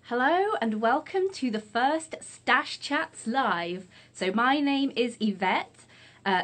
Hello and welcome to the first Stash Chats Live. So my name is Yvette.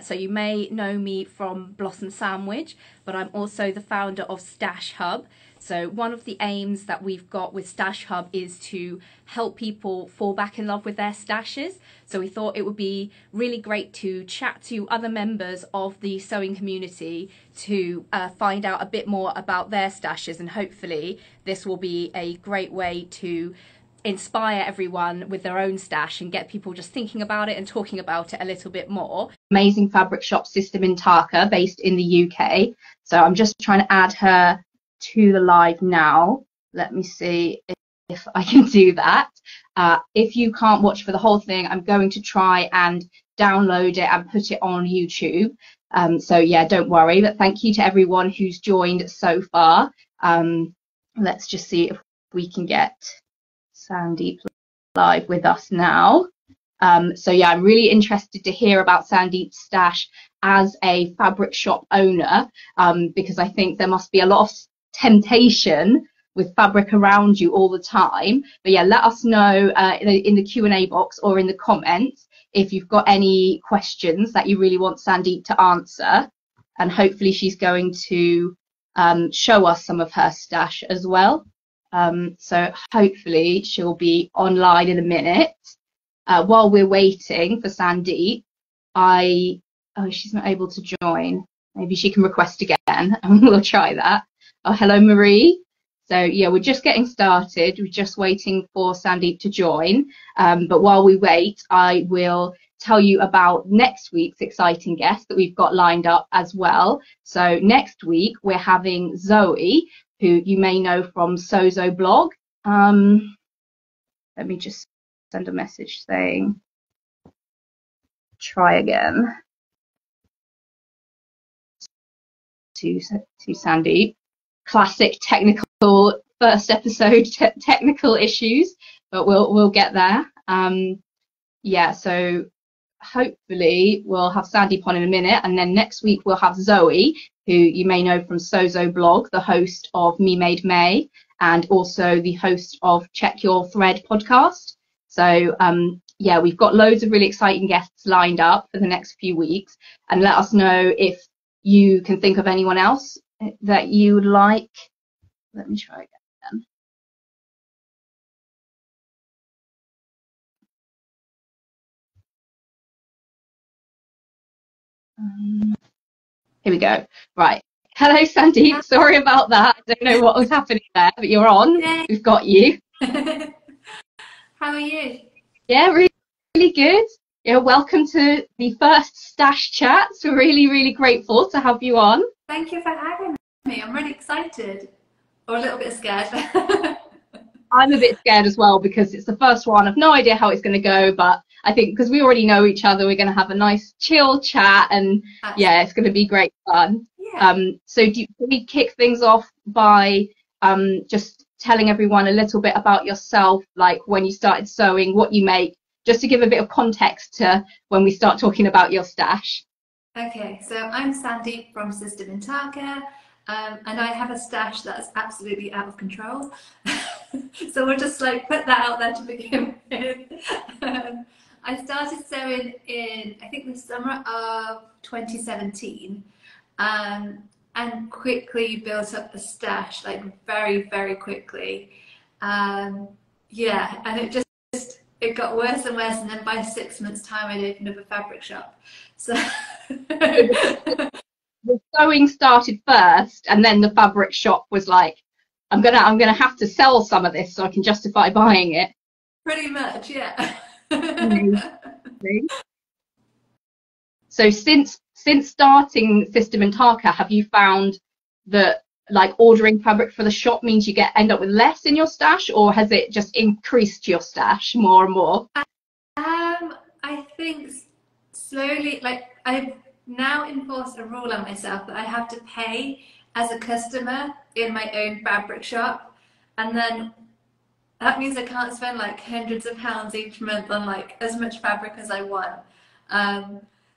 So you may know me from Blossom Sandwich, but I'm also the founder of Stash Hub. So one of the aims that we've got with Stash Hub is to help people fall back in love with their stashes. So we thought it would be really great to chat to other members of the sewing community to find out a bit more about their stashes, and hopefully this will be a great way to inspire everyone with their own stash and get people just thinking about it and talking about it a little bit more. Amazing fabric shop Sister Mintaka, based in the UK. So I'm just trying to add her to the live now. Let me see if I can do that. If you can't watch for the whole thing, I'm going to try and download it and put it on YouTube. So yeah, don't worry, but thank you to everyone who's joined so far. Let's just see if we can get Sandeep live with us now. So yeah, I'm really interested to hear about Sandeep's stash as a fabric shop owner, because I think there must be a lot of temptation with fabric around you all the time. But yeah, let us know in the Q&A box or in the comments if you've got any questions that you really want Sandeep to answer, and hopefully she's going to show us some of her stash as well. So hopefully she'll be online in a minute. While we're waiting for Sandeep, she's not able to join. Maybe she can request again and we'll try that. Oh, hello, Marie. So yeah, we're just getting started. We're just waiting for Sandeep to join. But while we wait, I will tell you about next week's exciting guest that we've got lined up as well. So next week we're having Zoe, who you may know from Sozo blog. Let me just send a message saying try again to Sandeep. Classic technical first episode technical issues, but we'll get there. Yeah, so hopefully we'll have Sandeep on in a minute, and then next week we'll have Zoe, who you may know from Sozo blog, the host of Me Made May, and also the host of Check Your Thread podcast. So yeah, we've got loads of really exciting guests lined up for the next few weeks, and let us know if you can think of anyone else that you would like. Let me try again. Here we go. Right. Hello, Sandeep. Sorry about that. I don't know what was happening there, but you're on. Yay. We've got you. How are you? Yeah, really, really good. Yeah, welcome to the first Stash Chats. We're really, really grateful to have you on. Thank you for having me. I'm really excited, or a little bit scared. I'm a bit scared as well because it's the first one. I've no idea how it's going to go, but I think because we already know each other, we're going to have a nice chill chat, and yeah, it's going to be great fun. Yeah. So can we kick things off by just telling everyone a little bit about yourself, like when you started sewing, what you make, just to give a bit of context to when we start talking about your stash. Okay, so I'm Sandeep from Sister Mintaka, and I have a stash that's absolutely out of control. So we'll just like put that out there to begin with. I started sewing in, I think, the summer of 2017, and quickly built up a stash, like very, very quickly. Yeah, and it got worse and worse, and then by 6 months' time I'd opened up a fabric shop. So The sewing started first, and then the fabric shop was like, I'm gonna have to sell some of this so I can justify buying it. pretty much, yeah. So since starting Sister Mintaka, have you found that like ordering fabric for the shop means you end up with less in your stash, or has it just increased your stash more and more? I think slowly, like I've now enforced a rule on myself that I have to pay as a customer in my own fabric shop, and then that means I can't spend like hundreds of pounds each month on like as much fabric as I want.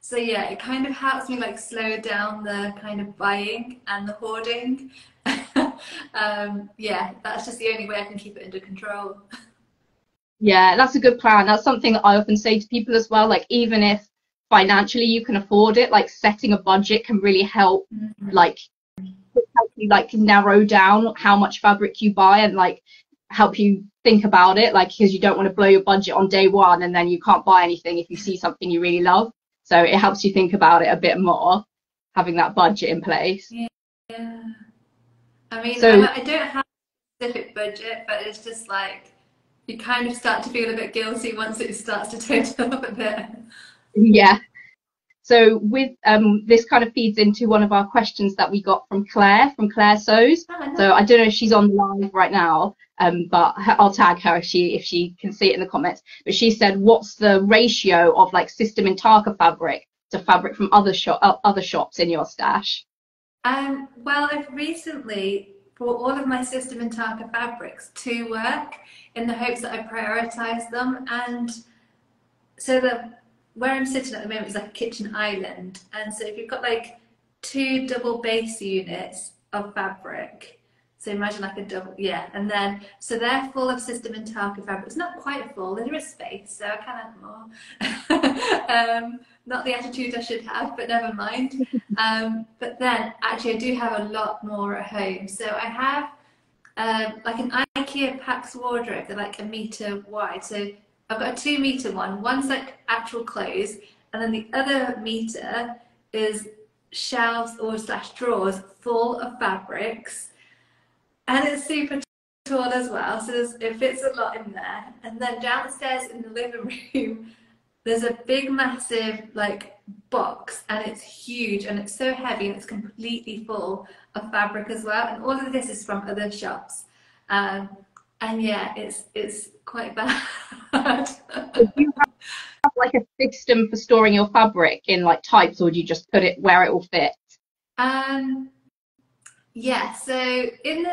So yeah, it kind of helps me like slow down the kind of buying and the hoarding. Yeah, that's just the only way I can keep it under control. Yeah, that's a good plan. That's something that I often say to people as well. Like, even if financially you can afford it, like setting a budget can really help, Mhm. like help you like narrow down how much fabric you buy and like help you think about it, like because you don't want to blow your budget on day one and then you can't buy anything if you see something you really love. So it helps you think about it a bit more, having that budget in place. Yeah. Yeah. I mean, So I don't have a specific budget, but it's just like you kind of start to feel a bit guilty once it starts to total up a bit. yeah. So with this kind of feeds into one of our questions that we got from Claire Sows. Oh, no. So I don't know if she's on the live right now, but I'll tag her if she can see it in the comments. But she said, "What's the ratio of like System Mintaka fabric to fabric from other shops in your stash?" Well, I've recently bought all of my System and Tarka fabrics to work in the hopes that I prioritize them. And so where I'm sitting at the moment is like a kitchen island. And so if you've got like two double base units of fabric, so imagine like a double, yeah, and then so they're full of System and Tarka fabric. It's not quite full, there is space, so I can add more. Not the attitude I should have, but never mind. But then actually I do have a lot more at home. So I have like an IKEA Pax wardrobe. They're like a meter wide. So I've got a 2 meter one. One's like actual clothes, and then the other meter is shelves or slash drawers full of fabrics, and it's super tall as well. So it fits a lot in there. And then downstairs in the living room, there's a big, massive like box, and it's huge, and it's so heavy, and it's completely full of fabric as well. And all of this is from other shops. And yeah, it's quite bad. So do you have like a system for storing your fabric in like types, or do you just put it where it will fit? um, yeah, so in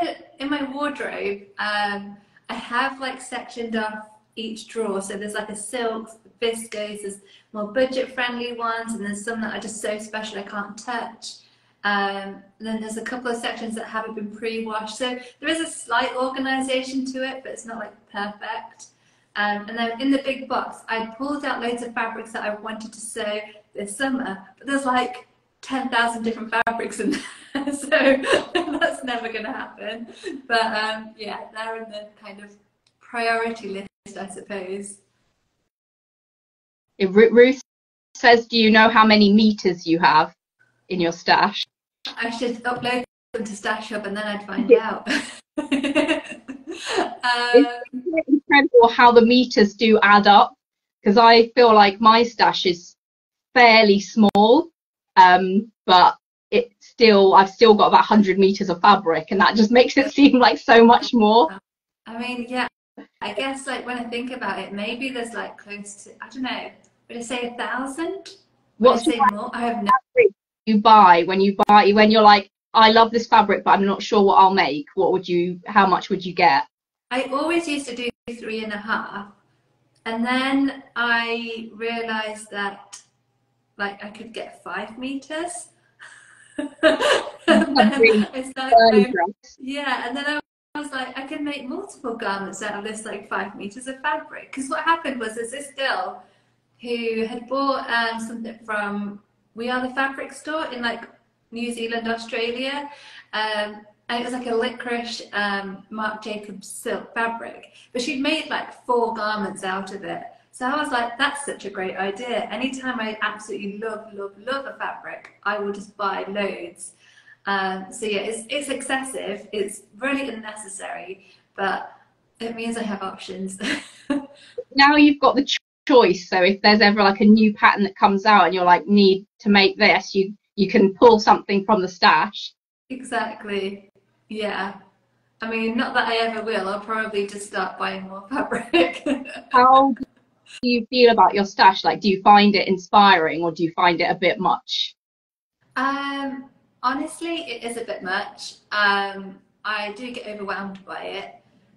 my wardrobe, I have like sectioned off each drawer. So there's like a silk, viscose, there's more budget friendly ones, and there's some that are just so special I can't touch. And then there's a couple of sections that haven't been pre-washed. So there is a slight organization to it, but it's not like perfect. And then in the big box, I pulled out loads of fabrics that I wanted to sew this summer, but there's like 10,000 different fabrics in there, so that's never going to happen. But yeah, they're in the kind of priority list, I suppose. Ruth says, "Do you know how many meters you have in your stash?" I should upload them to Stash Hub and then I'd find out. It's um, incredible how the meters do add up, because I feel like my stash is fairly small, but I've still got about 100 meters of fabric, and that just makes it seem like so much more. I mean, yeah, I guess like when I think about it, maybe there's like close to, I don't know, would I say 1,000? Would I What's say more? I have no. fabric you buy when you're like, I love this fabric, but I'm not sure what I'll make? How much would you get? I always used to do 3.5, and then I realized that like I could get 5 meters. And then I started going, yeah, and then I was like, I can make multiple garments out of this like 5 meters of fabric. Because what happened was there's this girl who had bought something from We Are the Fabric store in like New Zealand, Australia. And it was like a licorice Marc Jacobs silk fabric. But she'd made like 4 garments out of it. So I was like, that's such a great idea. Anytime I absolutely love, love, love a fabric, I will just buy loads. So yeah, it's excessive. It's really unnecessary, but it means I have options. Now you've got the choice. So if there's ever like a new pattern that comes out and you're like, need to make this, you can pull something from the stash. Exactly. Yeah. I mean, not that I ever will. I'll probably just start buying more fabric. How do you feel about your stash? Like, do you find it inspiring, or do you find it a bit much? Honestly, it is a bit much. I do get overwhelmed by it.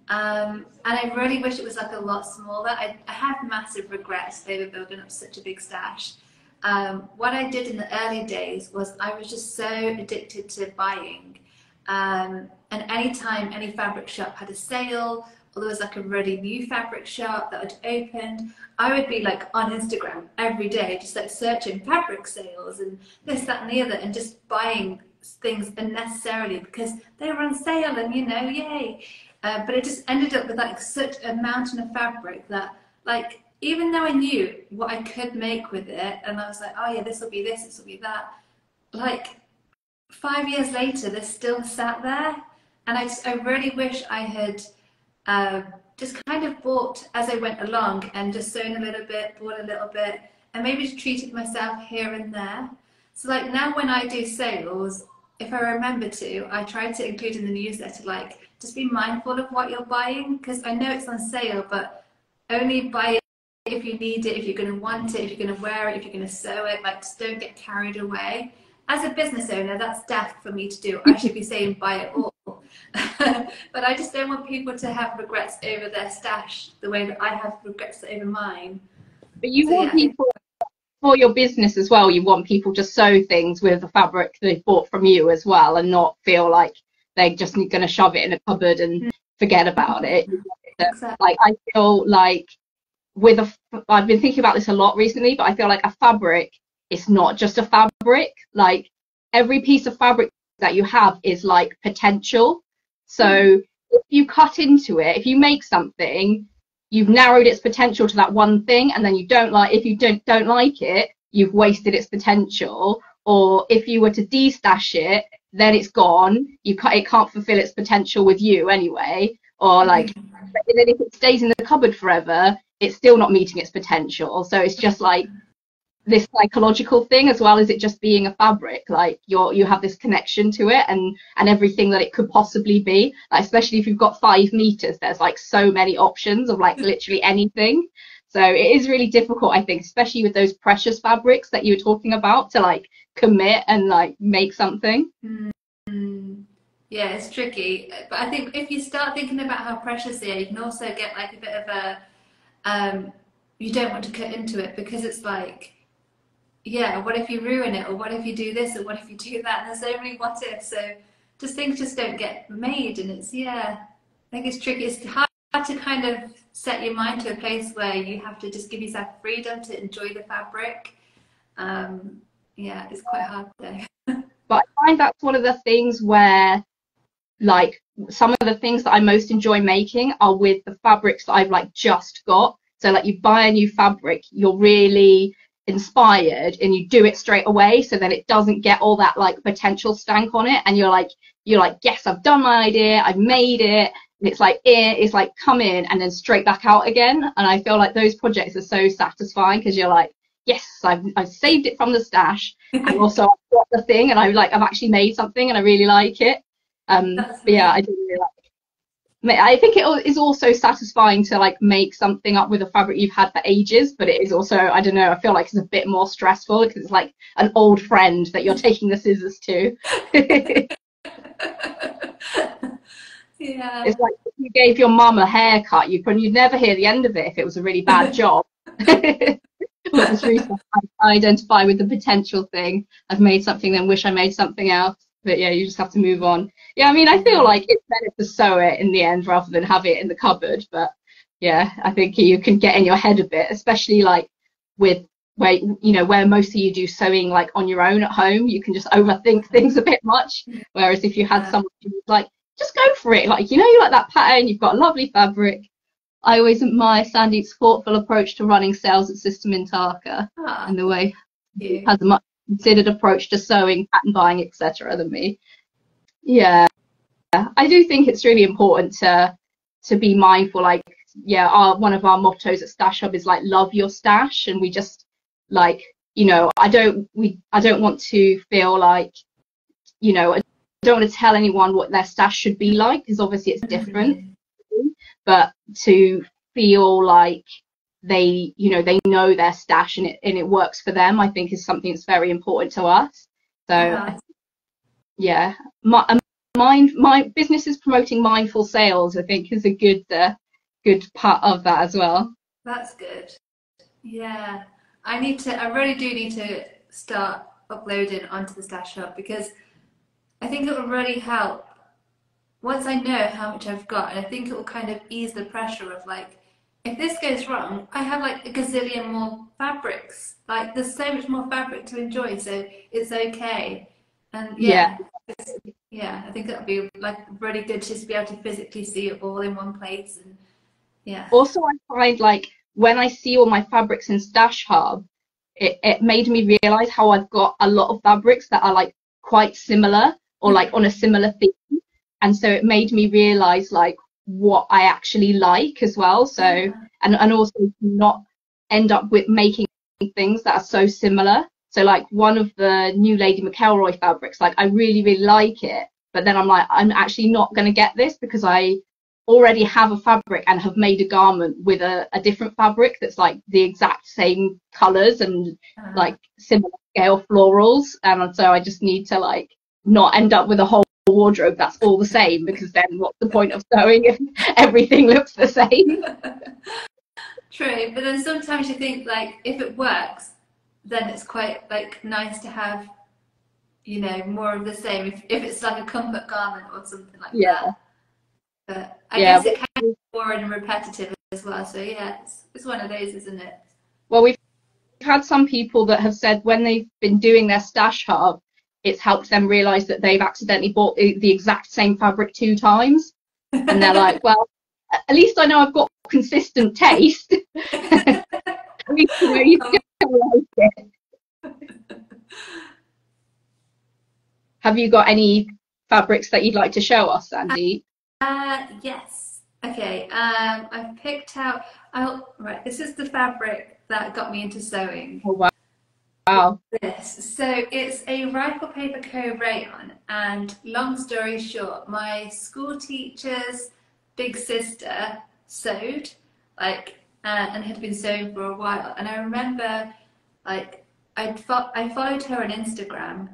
And I really wish it was like a lot smaller. I have massive regrets over building up such a big stash. What I did in the early days was I was just so addicted to buying. And anytime any fabric shop had a sale, or there was like a really new fabric shop that had opened, I would be like on Instagram every day, just like searching fabric sales and this, that, and the other, and just buying things unnecessarily because they were on sale and, you know, yay. But it just ended up with like such a mountain of fabric that, like, even though I knew what I could make with it, and I was like, oh yeah, this will be this will be that, like 5 years later, they're still sat there. And I really wish I had just kind of bought as I went along and just sewn a little bit, bought a little bit, and maybe just treated myself here and there. So like now when I do sales, if I remember to, I try to include in the newsletter, like, just be mindful of what you're buying, because I know it's on sale, but only buy it if you need it, if you're going to want it, if you're going to wear it, if you're going to sew it. Like, just don't get carried away. As a business owner, that's daft for me to do. I should be saying buy it all. But I just don't want people to have regrets over their stash the way that I have regrets over mine. But you So, want yeah. people, for your business as well, you want people to sew things with the fabric they've bought from you as well, and not feel like they're just going to shove it in a cupboard and forget about it. Exactly. Like, I feel like I've been thinking about this a lot recently, but I feel like a fabric is not just a fabric. Like, every piece of fabric that you have is like potential. So if you cut into it, if you make something, you've narrowed its potential to that one thing, and then if you don't like it, you've wasted its potential. Or if you were to destash it, then it's gone. It can't fulfill its potential with you anyway. Or like, and then if it stays in the cupboard forever, it's still not meeting its potential. So it's just like this psychological thing, as well as it just being a fabric. Like, you have this connection to it and everything that it could possibly be. Like, especially if you've got 5 meters, there's like so many options of like literally anything. So it is really difficult, I think, especially with those precious fabrics that you were talking about, to like commit and like make something. Yeah, it's tricky. But I think if you start thinking about how precious they are, you can also get like a bit of a you don't want to cut into it, because it's like, yeah, what if you ruin it, or what if you do this, or what if you do that? And there's so many what ifs. So things just don't get made, and it's, yeah, I think it's tricky. It's hard to kind of set your mind to a place where you have to just give yourself freedom to enjoy the fabric. Yeah, it's quite hard though. But I find that's one of the things where, like, some of the things that I most enjoy making are with the fabrics that I've like just got. So like, you buy a new fabric, you're really inspired and you do it straight away, so then it doesn't get all that like potential stank on it, and you're like, yes, I've done my idea, I've made it, and it's like come in and then straight back out again. And I feel like those projects are so satisfying, because you're like, yes, I've saved it from the stash, and also I've got the thing, and I've actually made something and I really like it. But yeah, I do really like it. I think it is also satisfying to like make something up with a fabric you've had for ages, but it is also, I don't know, I feel like it's a bit more stressful, because it's like an old friend that you're taking the scissors to. Yeah. It's like if you gave your mum a haircut, you'd never hear the end of it if it was a really bad job. But the truth is, I identify with the potential thing. I've made something, then wish I made something else. But yeah, you just have to move on. Yeah, I mean, I feel like it's better to sew it in the end rather than have it in the cupboard. But yeah, I think you can get in your head a bit, especially like with where most of you do sewing like on your own at home. You can just overthink things a bit much. Whereas if you had someone who was like, just go for it, like, you like that pattern, you've got a lovely fabric. I always admire Sandeep's thoughtful approach to running sales at System Mintaka, and the way he has a much considered approach to sewing, pattern buying, etc. than me. Yeah, I do think it's really important to be mindful. Like, yeah, one of our mottos at Stash Hub is like, love your stash, and we just like, I don't want to feel like, I don't want to tell anyone what their stash should be like, because obviously it's different. But to feel like they know their stash and it works for them, I think is something that's very important to us. So yeah, my business is promoting mindful sales, I think, is a good part of that as well. That's good. Yeah, I really do need to start uploading onto the Stash Hub, because I think it will really help once I know how much I've got, and I think it will kind of ease the pressure of like, if this goes wrong, I have like a gazillion more fabrics. Like there's so much more fabric to enjoy, so it's okay. And Yeah. yeah, yeah, I think that'll be like really good just to be able to physically see it all in one place. And yeah. Also, I find like when I see all my fabrics in Stash Hub, it made me realize how I've got a lot of fabrics that are like quite similar or like on a similar theme. And so it made me realize like what I actually like as well. So, and also not end up with making things that are so similar. So like one of the new Lady McElroy fabrics, like I really, really like it. But then I'm like, I'm actually not going to get this because I already have a fabric and have made a garment with a different fabric that's like the exact same colors and like similar scale florals. And so I just need to like not end up with a whole wardrobe that's all the same, because then what's the point of sewing if everything looks the same? True, but then sometimes you think like if it works, then it's quite like nice to have, you know, more of the same. If it's like a comfort garment or something like that. But I guess it can be boring and repetitive as well. So yeah, it's one of those, isn't it? Well, we've had some people that have said when they've been doing their Stash Hub, it's helped them realize that they've accidentally bought the exact same fabric 2 times. And they're like, well, at least I know I've got consistent taste. At least you know you can like it. Have you got any fabrics that you'd like to show us, Sandeep? Yes. Okay. I've picked out. Right. This is the fabric that got me into sewing. Oh, wow. Wow. This. So it's a Rifle Paper Co. rayon, and long story short, my school teacher's big sister sewed, like, and had been sewing for a while. And I remember, like, I followed her on Instagram,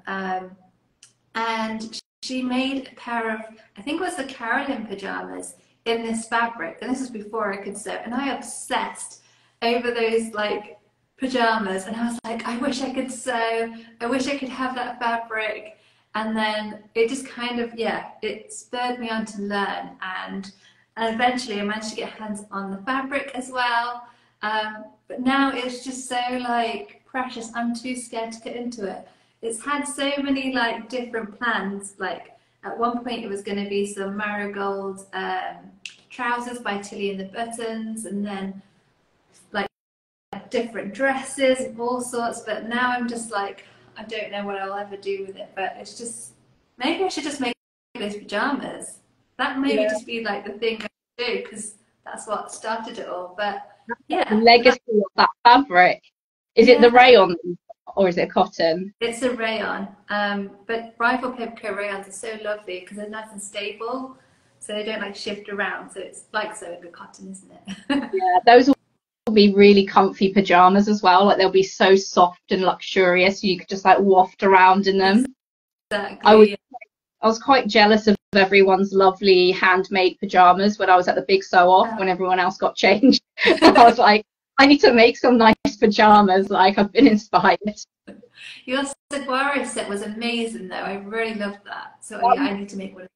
and she made a pair of, I think it was the Carolyn pajamas in this fabric, and this was before I could sew, and I obsessed over those like pajamas, and I was like, I wish I could sew, I wish I could have that fabric. And then it just kind of, yeah, it spurred me on to learn, and eventually I managed to get hands on the fabric as well. But now it's just so like precious, I'm too scared to get into it. It's had so many like different plans. Like at one point it was going to be some marigold trousers by Tilly and the Buttons, and then like different dresses and all sorts. But now I'm just like, I don't know what I'll ever do with it. But it's just, maybe I should just make those pajamas. That maybe just be like the thing I do, because that's what started it all. But yeah, the legacy of that fabric. Is it the rayon or is it cotton? It's a rayon, but Rifle Paper Co. rayons are so lovely because they're nice and stable, so they don't like shift around. So it's like sewing with cotton, isn't it? Yeah, those will be really comfy pajamas as well. Like they'll be so soft and luxurious, you could just like waft around in them. Exactly. I was quite jealous of everyone's lovely handmade pajamas when I was at the big sew off when everyone else got changed. I was like, I need to make some nice pajamas. Like I've been inspired. Your saguaro set was amazing, though. I really loved that. So yeah, I need to make one.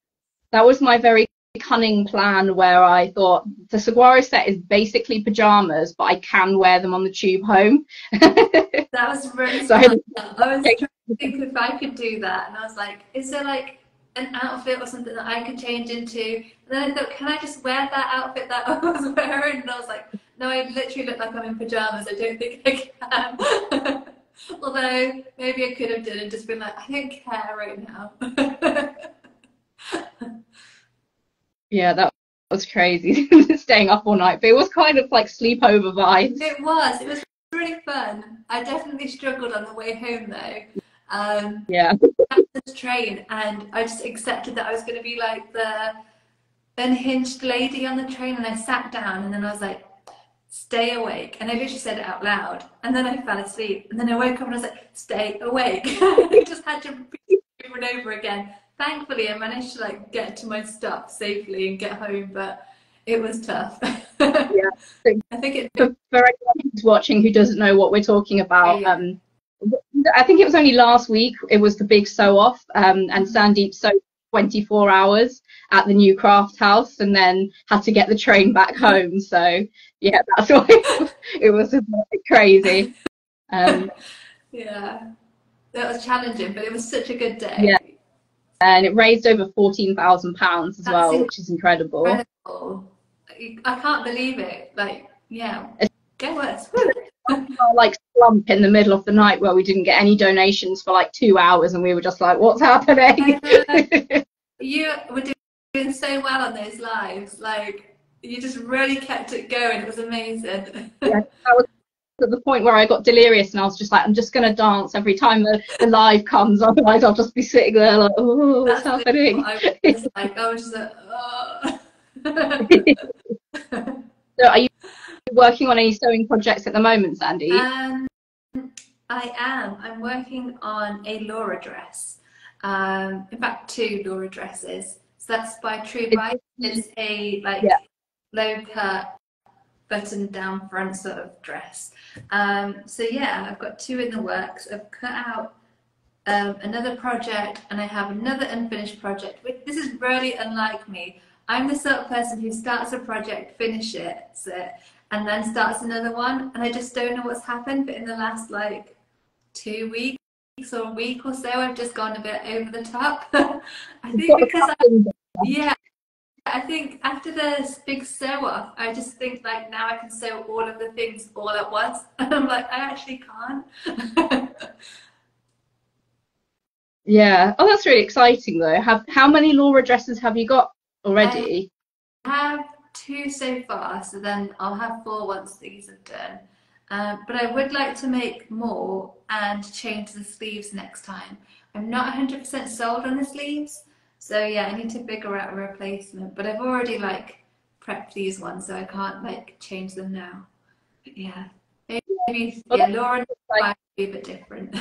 That was my very cunning plan, where I thought the saguaro set is basically pajamas, but I can wear them on the tube home. That was really so fun. I was trying to think if I could do that, and I was like, is there like an outfit or something that I could change into? And then I thought, can I just wear that outfit that I was wearing? And I was like, no, I literally look like I'm in pajamas. I don't think I can. Although maybe I could have done and just been like, I don't care right now. Yeah, that was crazy. Staying up all night, but it was kind of like sleepover vibes. It was really fun. I definitely struggled on the way home though. Yeah. This train, and I just accepted that I was going to be like the unhinged lady on the train, and I sat down, and then I was like, stay awake, and I literally said it out loud, and then I fell asleep, and then I woke up and I was like, stay awake. I just had to repeat it over and over again. Thankfully I managed to like get to my stuff safely and get home, but it was tough. Yeah, I think it for anyone who's watching who doesn't know what we're talking about, I think it was only last week it was the big sew off, and Sandeep sewed 24 hours, at the new craft house and then had to get the train back home. So yeah, that's why it was a bit crazy. Yeah, that was challenging, but it was such a good Yeah, day. and it raised over £14,000 as That's well, which is incredible. incredible. I can't believe it. Like, yeah, It's go us. Woo. like slump in the middle of the night where we didn't get any donations for like 2 hours, and we were just like, "What's happening?" You were doing so well on those lives. Like, you just really kept it going. It was amazing. Yeah, that was at the point where I got delirious, and I was just like, "I'm just gonna dance every time the live comes." Otherwise, I'll just be sitting there like, "Oh, what's That's happening?" what I was just like, oh. So, are you working on any sewing projects at the moment, Sandeep? I am. I'm working on a Laura dress. In fact, two Laura dresses. So that's by True Bright. It's a like Yeah. low cut, buttoned down front sort of dress. So yeah, I've got two in the works. I've cut out another project, and I have another unfinished project. This is really unlike me. I'm the sort of person who starts a project, finishes it, and then starts another one, and I just don't know what's happened. But in the last like 2 weeks or a week or so, I've just gone a bit over the top. I think because I think after this big sew off, I just think like now I can sew all of the things all at once, and I'm like, I actually can't. Yeah. Oh, that's really exciting though. How many Laura dresses have you got already? I have two so far, so then I'll have four once these are done. But I would like to make more and change the sleeves next time. I'm not 100% sold on the sleeves, so yeah, I need to figure out a replacement. But I've already like prepped these ones, so I can't like change them now. But yeah, maybe Well, yeah, Laura like, might be a bit different.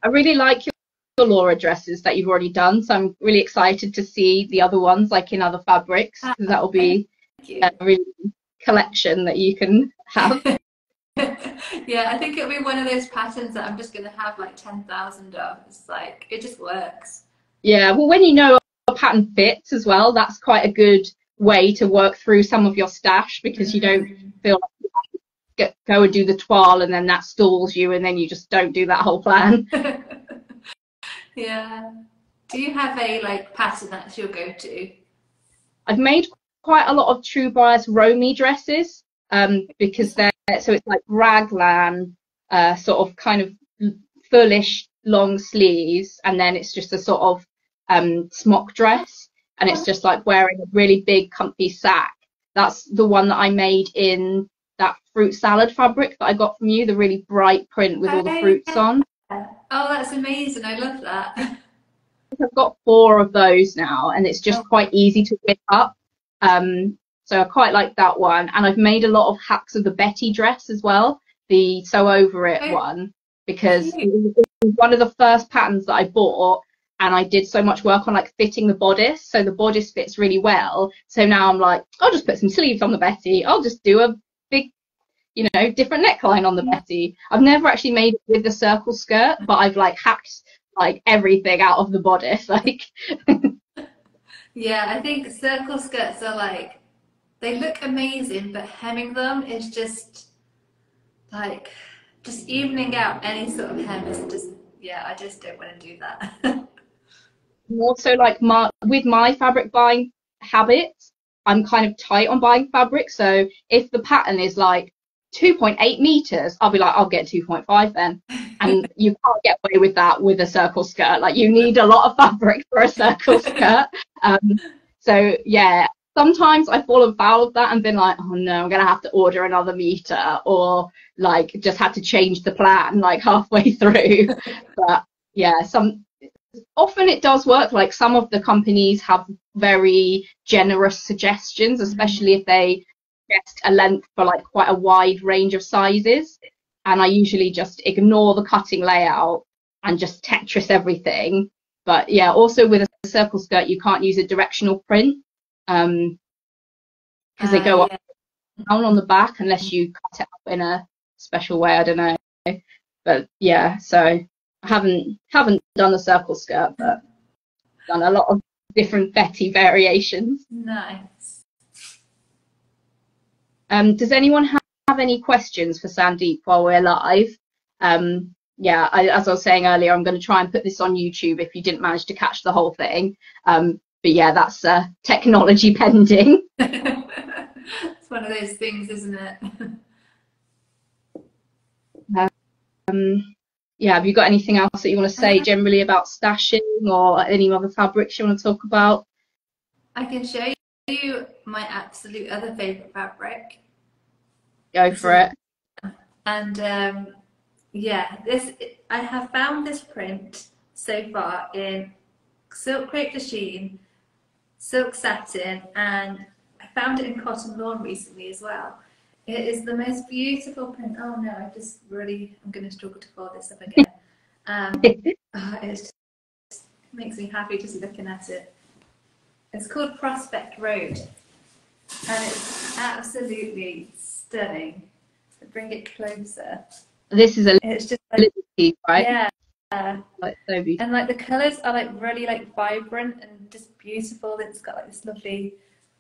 I really like your Laura dresses that you've already done, so I'm really excited to see the other ones like in other fabrics, because that will be a really collection that you can have. Yeah, I think it'll be one of those patterns that I'm just going to have like 10,000 of. It's like, it just works. Yeah, well, when you know a pattern fits as well, that's quite a good way to work through some of your stash, because you don't feel like you have to go and do the toile and then that stalls you and then you just don't do that whole plan. Yeah. Do you have a like pattern that's your go-to? I've made quite a lot of True Bias Romy dresses, because they're so it's like raglan, sort of kind of fullish long sleeves, and then it's just a sort of smock dress, and it's just like wearing a really big comfy sack. That's the one that I made in that fruit salad fabric that I got from you, the really bright print with all the fruits on. Oh, that's amazing. I love that. I've got 4 of those now, and it's just quite easy to whip up. So I quite like that one. And I've made a lot of hacks of the Betty dress as well, the Sew Over It one, because it was one of the first patterns that I bought, and I did so much work on like fitting the bodice. So the bodice fits really well. So now I'm like, I'll just put some sleeves on the Betty. I'll just do a big, different neckline on the Betty. I've never actually made it with the circle skirt, but I've like hacked like everything out of the bodice. Like, yeah, I think circle skirts are like, they look amazing, but hemming them is just like, just evening out any sort of hem is just, yeah, I just don't want to do that. also like with my fabric buying habits, I'm kind of tight on buying fabric. So if the pattern is like 2.8 meters, I'll be like, I'll get 2.5 then. And you can't get away with that with a circle skirt. Like, you need a lot of fabric for a circle skirt. So yeah, sometimes I fall foul of that and been like, oh no, I'm gonna have to order another meter, or like just had to change the plan like halfway through. But yeah, often it does work. Like, some of the companies have very generous suggestions, especially if they suggest a length for like quite a wide range of sizes, and I usually just ignore the cutting layout and just Tetris everything. But yeah, also with a circle skirt, you can't use a directional print, because they go up down on the back unless you cut it up in a special way. I don't know. But yeah, so I haven't done the circle skirt, but done a lot of different Betty variations. Nice. Does anyone have any questions for Sandeep while we're live? Yeah, as I was saying earlier, I'm going to try and put this on YouTube if you didn't manage to catch the whole thing. But yeah, that's technology pending. It's one of those things, isn't it? Yeah, have you got anything else that you want to say generally about stashing or any other fabrics you want to talk about? I can show you my absolute other favourite fabric. Go for it. And yeah, I have found this print so far in silk crepe de chine, silk satin, and I found it in cotton lawn recently as well. It is the most beautiful print. Oh no, I'm going to struggle to fold this up again. It makes me happy just looking at it. It's called Prospect Road, and it's absolutely stunning. So bring it closer. This is it's just like, piece, right? Yeah. Like, so beautiful. And like the colours are like really like vibrant and just beautiful. It's got like this lovely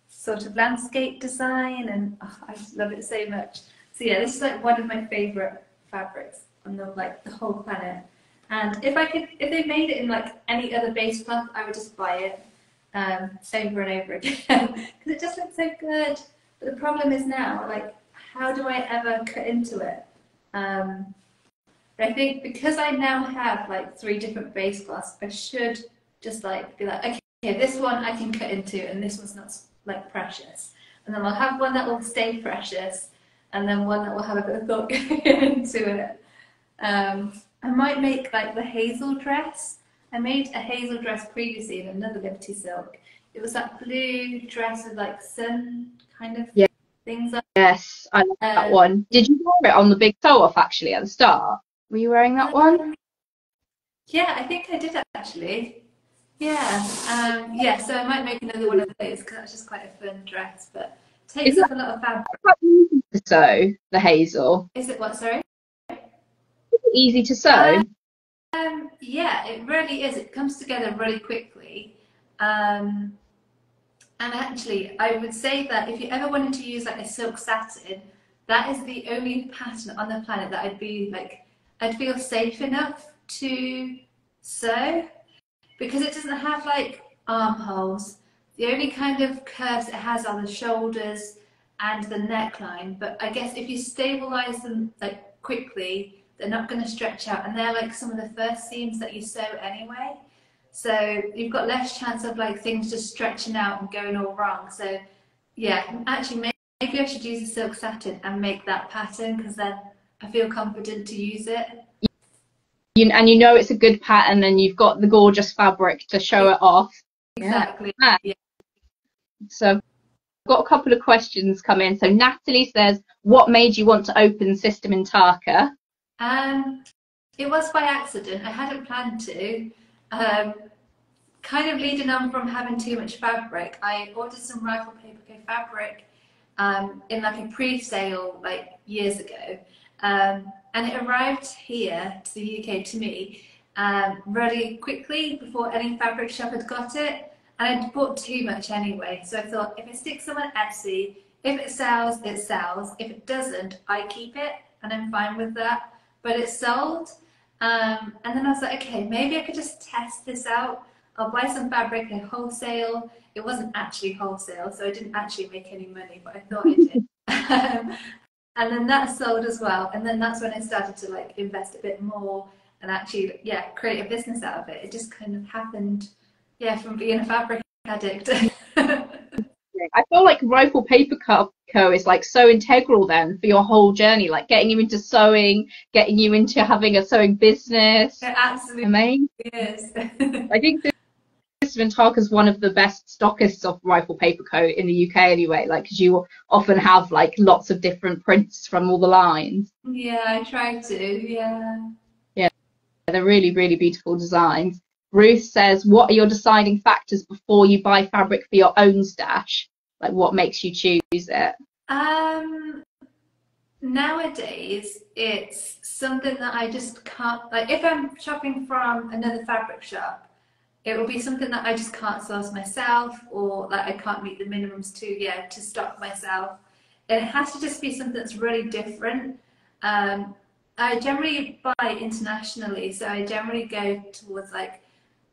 sort of landscape design, and I just love it so much. So yeah, this is like one of my favourite fabrics on the whole planet. And if they made it in like any other base cloth, I would just buy it over and over again because it just looks so good. But the problem is now, like, how do I ever cut into it? But I think because I now have like 3 different base cloths, I should just like be like, okay, this one I can cut into, and this one's not like precious. And then I'll have one that will stay precious, and then one that will have a bit of thought going into it. I might make like the hazel dress. I made a hazel dress previously in another Liberty silk. It was that blue dress with like sun kind of things. Yes, I love that one. Did you wear it on the big sew off actually at the start? Were you wearing that one? Yeah, I think I did actually. Yeah, yeah. So I might make another one of those because that's just quite a fun dress, but it takes up a lot of fabric. Easy to sew the hazel. Is it what? Sorry. Easy to sew? Yeah, it really is. It comes together really quickly. And actually, I would say that if you ever wanted to use like a silk satin, that is the only pattern on the planet that I'd feel safe enough to sew, because it doesn't have like armholes. The only kind of curves it has are the shoulders and the neckline. But I guess if you stabilize them like quickly, they're not going to stretch out, and they're like some of the first seams that you sew anyway. So you've got less chance of like things just stretching out and going all wrong. So yeah, actually maybe I should use a silk satin and make that pattern, because then I feel confident to use it. And you know it's a good pattern, and you've got the gorgeous fabric to show it off. Exactly. Yeah. So I've got a couple of questions come in. So Natalie says, what made you want to open System Mintaka? It was by accident. I hadn't planned to. Kind of leading on from having too much fabric, I ordered some rifle paper fabric in like a pre-sale like years ago, and it arrived here to the UK to me really quickly before any fabric shop had got it, and I'd bought too much anyway. So I thought, if I stick some on Etsy, if it sells, it sells. If it doesn't, I keep it, and I'm fine with that. But it sold, and then I was like, okay, maybe I could just test this out. I'll buy some fabric at wholesale. It wasn't actually wholesale, so I didn't actually make any money, but I thought I did. And then that sold as well. And then that's when I started to like invest a bit more and actually, yeah, create a business out of it. It just kind of happened, yeah, from being a fabric addict. I feel like Rifle Paper Co is like so integral then for your whole journey, like getting you into sewing, getting you into having a sewing business. It absolutely amazing. is. I think Mintaka is one of the best stockists of Rifle Paper Co in the UK anyway, like, because you often have like lots of different prints from all the lines. Yeah, I try to. Yeah, they're really, really beautiful designs. Ruth says, what are your deciding factors before you buy fabric for your own stash? Like, what makes you choose it? Nowadays, it's something that I just can't, like, if I'm shopping from another fabric shop, it will be something that I just can't source myself, or like I can't meet the minimums to stock myself. And it has to just be something that's really different. I generally buy internationally, so I generally go towards like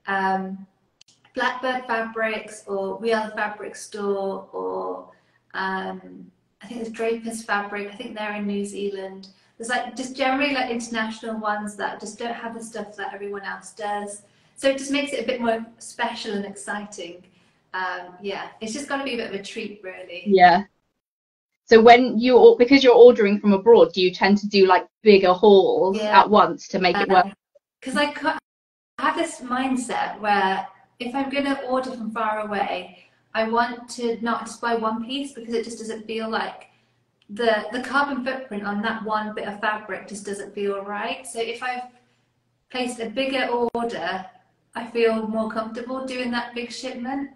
Blackbird Fabrics, or We Are the Fabric Store, or I think there's Draper's Fabric. I think they're in New Zealand. There's like just generally like international ones that just don't have the stuff that everyone else does. So it just makes it a bit more special and exciting. Yeah, it's just got to be a bit of a treat, really. Yeah. So when because you're ordering from abroad, do you tend to do like bigger hauls at once to make it work? Because I have this mindset where if I'm going to order from far away, I want to not just buy one piece, because it just doesn't feel like the carbon footprint on that one bit of fabric just doesn't feel right. So if I've placed a bigger order, I feel more comfortable doing that big shipment.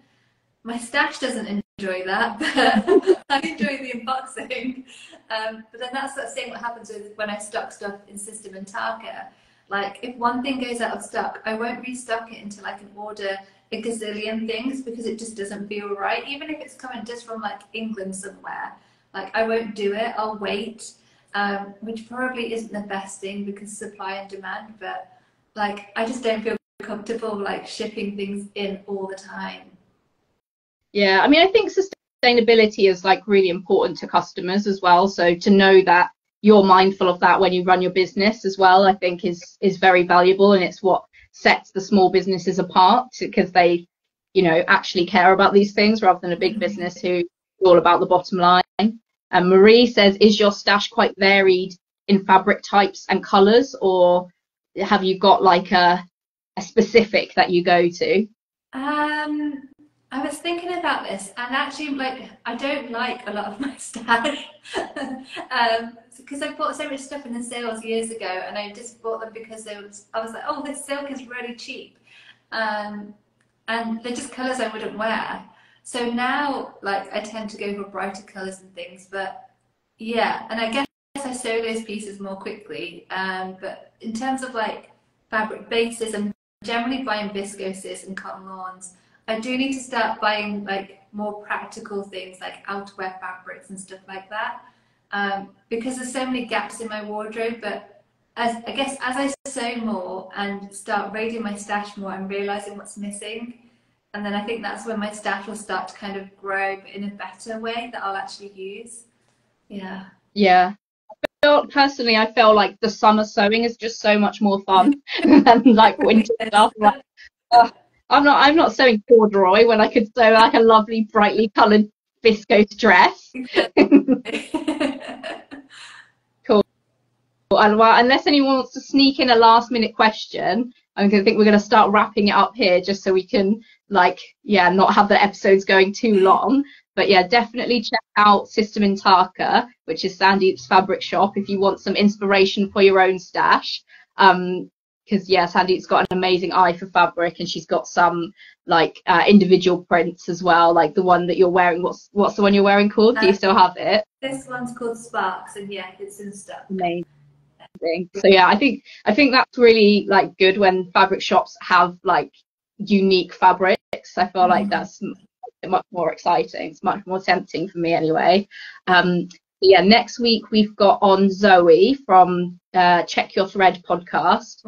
My stash doesn't enjoy that, but I enjoy the unboxing. But then that's the same what happens with when I stock stuff in System Mintaka. Like if one thing goes out of stock, I won't restock it until I can order a gazillion things, because it just doesn't feel right. Even if it's coming just from like England somewhere, like I won't do it. I'll wait, which probably isn't the best thing because supply and demand. But like I just don't feel comfortable like shipping things in all the time. Yeah, I mean, I think sustainability is like really important to customers as well. So to know that you're mindful of that when you run your business as well, I think is very valuable, and it's what sets the small businesses apart, because they, actually care about these things rather than a big business who's all about the bottom line. And Marie says, is your stash quite varied in fabric types and colours, or have you got like a specific that you go to? I was thinking about this, and actually, like, I don't like a lot of my stash because I bought so much stuff in the sales years ago, and I just bought them because I was like, oh, this silk is really cheap, and they're just colours I wouldn't wear. So now, like, I tend to go for brighter colours and things, but yeah, and I guess I sew those pieces more quickly. But in terms of like fabric bases, I'm generally buying viscoses and cotton lawns. I do need to start buying like more practical things like outerwear fabrics and stuff like that, because there's so many gaps in my wardrobe. But as I sew more and start raiding my stash more, I'm realizing what's missing, and then I think that's when my stash will start to kind of grow, but in a better way that I'll actually use. Yeah. Yeah. Personally, I feel like the summer sewing is just so much more fun than like winter stuff. Like, I'm not sewing corduroy when I could sew like a lovely brightly coloured viscose dress. Cool. And well, unless anyone wants to sneak in a last minute question, I think we're going to start wrapping it up here, just so we can not have the episodes going too long. But yeah, definitely check out System Mintaka, which is Sandeep's fabric shop, if you want some inspiration for your own stash. Because Sandeep's got an amazing eye for fabric, and she's got some individual prints as well, like the one that you're wearing. What's the one you're wearing called? Do you still have it? This one's called Sparks, and it's in stock. Amazing. So yeah, I think that's really like good when fabric shops have like unique fabrics. I feel like that's much more exciting. It's much more tempting for me anyway. Next week we've got on Zoe from Check Your Thread podcast,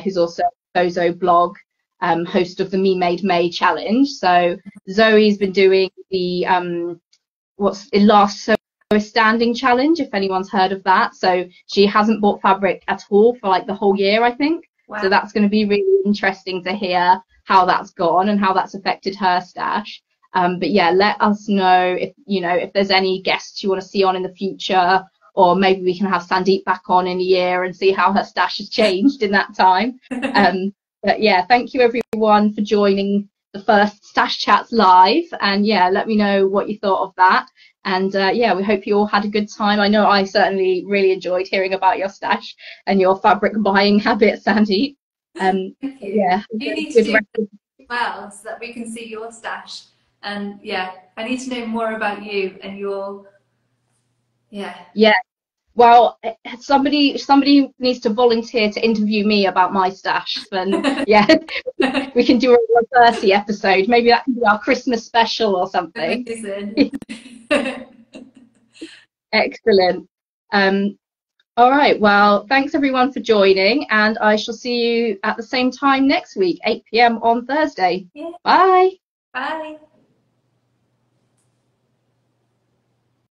who's also a Zozo blog, host of the Me Made May challenge. So Zoe's been doing the last So Standing challenge, if anyone's heard of that. So she hasn't bought fabric at all for like the whole year, I think. Wow. So that's going to be really interesting to hear how that's gone and how that's affected her stash. But yeah, let us know if there's any guests you want to see on in the future, or maybe we can have Sandeep back on in a year and see how her stash has changed in that time. But yeah, thank you everyone for joining the first Stash Chats live, and let me know what you thought of that. And we hope you all had a good time. I know I certainly really enjoyed hearing about your stash and your fabric buying habit, Sandeep. Thank you. Yeah, you need to do it well so that we can see your stash. And I need to know more about you and your. Well, somebody needs to volunteer to interview me about my stash, and yeah, we can do a 30 episode. Maybe that can be our Christmas special or something. Amazing. Excellent. All right, well, thanks everyone for joining, and I shall see you at the same time next week, 8 p.m. on Thursday. Yeah. Bye. Bye.